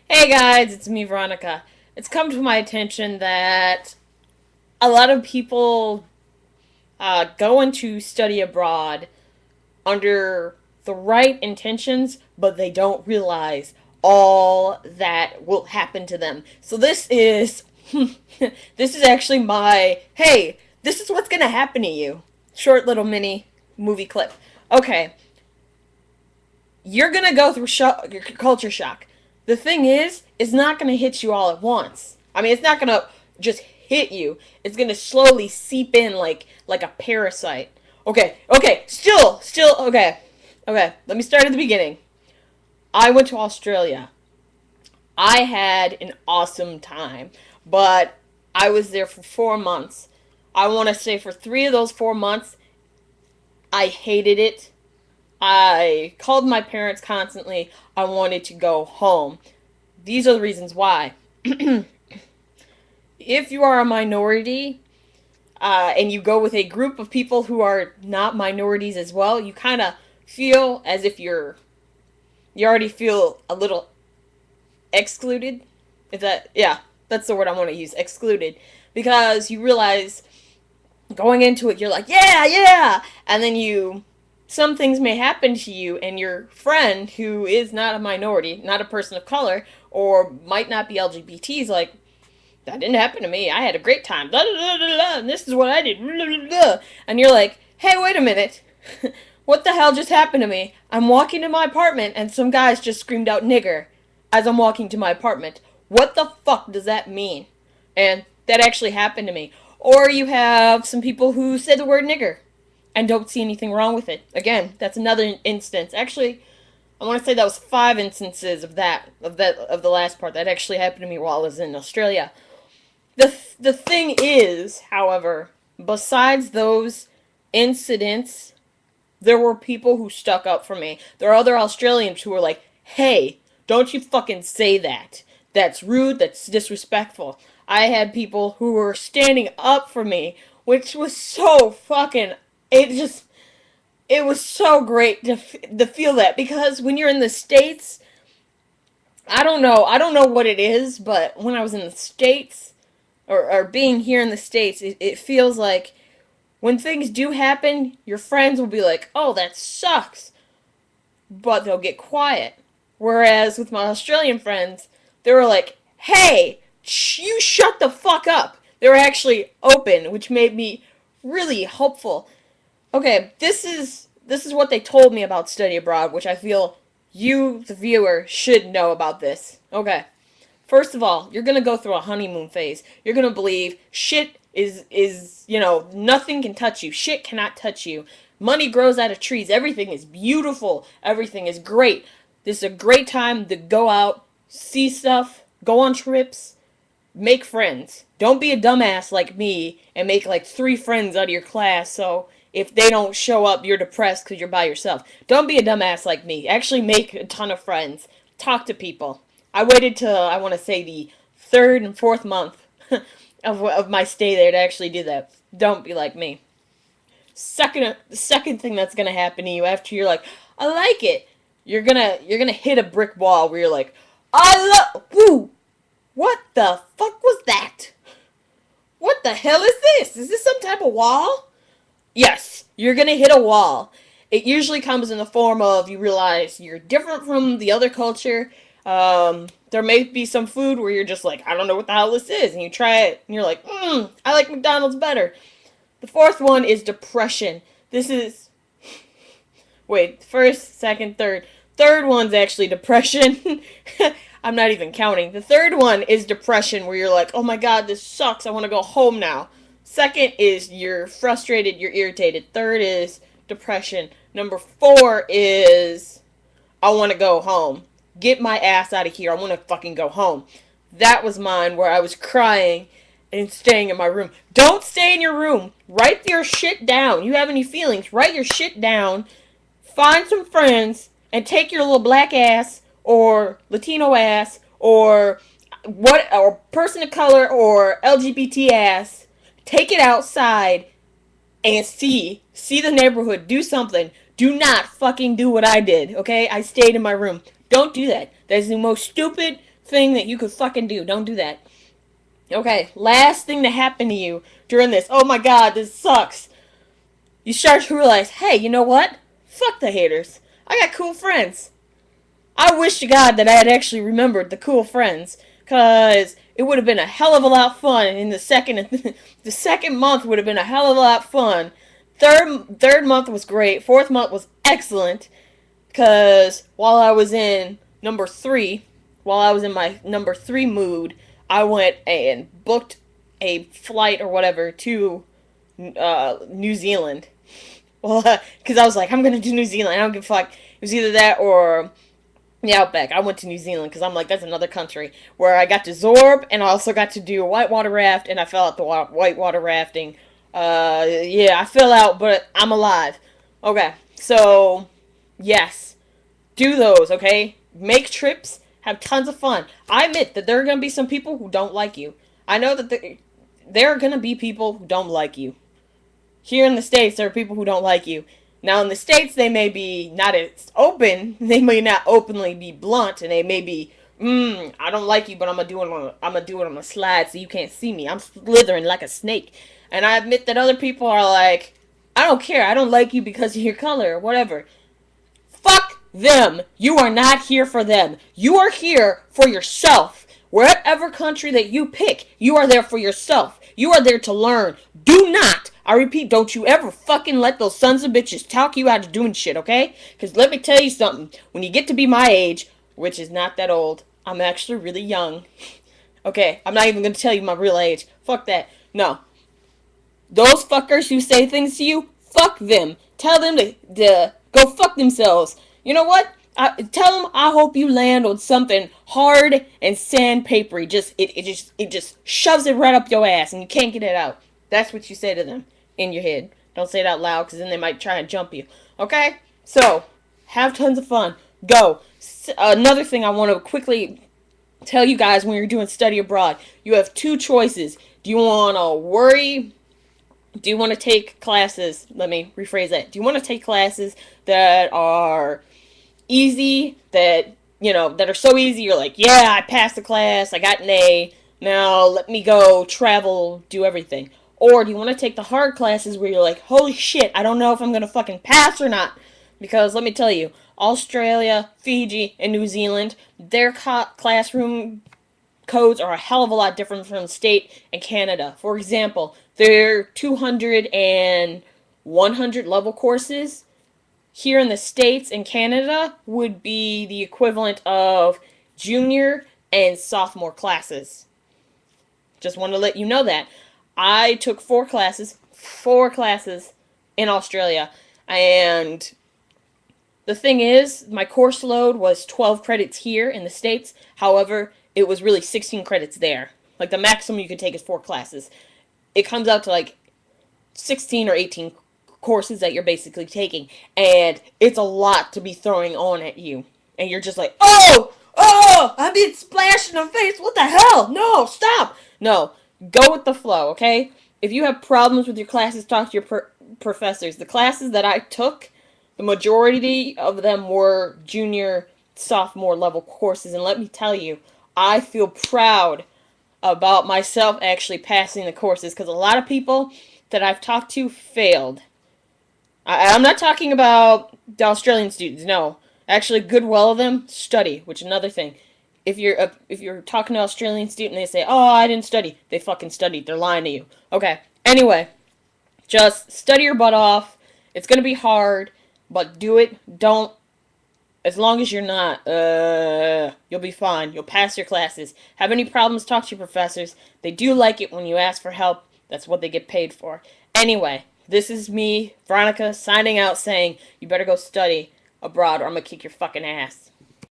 Hey guys, it's me, Veronica. It's come to my attention that a lot of people go into study abroad under the right intentions, but they don't realize all that will happen to them. So this is this is actually my hey, this is what's gonna happen to you. Short little mini movie clip. Okay, you're gonna go through culture shock. The thing is, it's not gonna hit you all at once. I mean, it's not gonna just hit you. It's gonna slowly seep in like a parasite. Okay. Still. Okay. Let me start at the beginning. I went to Australia. I had an awesome time, but I was there for 4 months. I want to say for 3 of those 4 months, I hated it. I called my parents constantly. I wanted to go home. These are the reasons why. If you are a minority and you go with a group of people who are not minorities as well, you kind of feel as if you already feel a little excluded. Is that yeah? That's the word I want to use. Excluded, because you realize going into it, you're like, yeah, and then some things may happen to you and your friend who is not a minority, not a person of color, or might not be LGBTs, like, that didn't happen to me. I had a great time. Blah, blah, blah, blah, and this is what I did. Blah, blah, blah. And you're like, hey, wait a minute. What the hell just happened to me? I'm walking to my apartment and some guys just screamed out nigger as I'm walking to my apartment. What the fuck does that mean? And that actually happened to me. Or you have some people who say the word nigger and don't see anything wrong with it. Again, that's another instance. Actually, I want to say that was 5 instances of the last part that actually happened to me while I was in Australia. The thing is, however, besides those incidents, there were people who stuck up for me. There are other Australians who were like, "Hey, don't you fucking say that. That's rude, that's disrespectful." I had people who were standing up for me, which was so fucking it just it was so great to feel that, because when you're in the states, I don't know what it is, but when I was in the states, or being here in the states, it feels like when things do happen, your friends will be like, "Oh, that sucks," but they'll get quiet. Whereas with my Australian friends, they were like, "Hey, you shut the fuck up." They were actually open, which made me really hopeful. Okay, this is what they told me about study abroad, which I feel you, the viewer, should know about this. Okay. First of all, you're gonna go through a honeymoon phase. You're gonna believe shit is nothing can touch you. Shit cannot touch you. Money grows out of trees. Everything is beautiful. Everything is great. This is a great time to go out, see stuff, go on trips, make friends. Don't be a dumbass like me and make like 3 friends out of your class, so if they don't show up, you're depressed because you're by yourself. Don't be a dumbass like me. Actually make a ton of friends. Talk to people. I waited till, I want to say, the third and fourth month of my stay there to actually do that. Don't be like me. The second thing that's gonna happen to you after you're like, I like it, you're gonna hit a brick wall where you're like, I love, woo, what the fuck was that? What the hell is this? Is this some type of wall? Yes, you're gonna hit a wall. It usually comes in the form of you realize you're different from the other culture. There may be some food where you're just like, I don't know what the hell this is, and you try it, and you're like, I like McDonald's better. The fourth one is depression. This is wait, first, second, third. Third one's actually depression. I'm not even counting. The third one is depression, where you're like, oh my god, this sucks. I want to go home now. Second is you're frustrated, you're irritated. Third is depression. Number four is I want to go home. Get my ass out of here. I want to fucking go home. That was mine, where I was crying and staying in my room. Don't stay in your room. Write your shit down. You have any feelings, write your shit down. Find some friends and take your little black ass or Latino ass or what, or person of color or LGBT ass. Take it outside and see the neighborhood. Do something. Do not fucking do what I did. Okay, I stayed in my room. Don't do that. That is the most stupid thing that you could fucking do. Don't do that. Okay, last thing to happen to you during this. Oh my god, this sucks. You start to realize, hey, you know what? Fuck the haters. I got cool friends. I wish to God that I had actually remembered the cool friends, cause it would have been a hell of a lot fun in the second. The second month would have been a hell of a lot fun. Third month was great. Fourth month was excellent, cause while I was in my number three mood, I went and booked a flight or whatever to New Zealand. Well, because I was like, I'm gonna do New Zealand. I don't give a fuck. It was either that or the Outback. I went to New Zealand because I'm like, that's another country where I got to Zorb and I also got to do a whitewater raft and I fell out the whitewater rafting. Yeah, I fell out, but I'm alive. Okay, so yes, do those. Okay, make trips, have tons of fun. I admit that there are gonna be some people who don't like you. I know that there are gonna be people who don't like you. Here in the States, there are people who don't like you. Now, in the States, they may be not as open. They may not openly be blunt, and they may be, I don't like you, but I'm gonna do it on a slide so you can't see me. I'm slithering like a snake. And I admit that other people are like, I don't care. I don't like you because of your color or whatever. Fuck them. You are not here for them. You are here for yourself. Wherever country that you pick, you are there for yourself. You are there to learn. Do not, I repeat, don't you ever fucking let those sons of bitches talk you out of doing shit, okay? Because let me tell you something. When you get to be my age, which is not that old, I'm actually really young. Okay, I'm not even going to tell you my real age. Fuck that. No. Those fuckers who say things to you, fuck them. Tell them to go fuck themselves. You know what? Tell them I hope you land on something hard and sandpapery. It just shoves it right up your ass and you can't get it out. That's what you say to them in your head. Don't say it out loud because then they might try and jump you. Okay? So, have tons of fun. Go. Another thing I want to quickly tell you guys when you're doing study abroad, you have two choices. Do you want to worry do you want to take classes? Let me rephrase that. Do you want to take classes that are easy, that are so easy you're like, yeah, I passed the class, I got an A, now let me go travel, do everything? Or do you want to take the hard classes where you're like, holy shit, I don't know if I'm going to fucking pass or not? Because let me tell you, Australia, Fiji, and New Zealand, their classroom codes are a hell of a lot different from the state and Canada. For example, their 200 and 100 level courses here in the States and Canada would be the equivalent of junior and sophomore classes. Just want to let you know that. I took four classes in Australia, and the thing is, my course load was 12 credits here in the States. However, it was really 16 credits there. Like, the maximum you could take is four classes. It comes out to, like, 16 or 18 courses that you're basically taking. And it's a lot to be throwing on at you. And you're just like, I'm being splashed in the face. What the hell? No, stop. No, go with the flow, okay? If you have problems with your classes, talk to your professors. The classes that I took, the majority of them were junior, sophomore level courses. And let me tell you, I feel proud about myself actually passing the courses because a lot of people that I've talked to failed. I'm not talking about the Australian students, no. Actually, good well of them study, which is another thing. If you're talking to an Australian student and they say, "Oh, I didn't study," they fucking studied. They're lying to you. Okay. Anyway, just study your butt off. It's gonna be hard, but do it. Don't. As long as you're not, you'll be fine. You'll pass your classes. Have any problems? Talk to your professors. They do like it when you ask for help. That's what they get paid for. Anyway, this is me, Veronica, signing out saying, you better go study abroad or I'm gonna kick your fucking ass.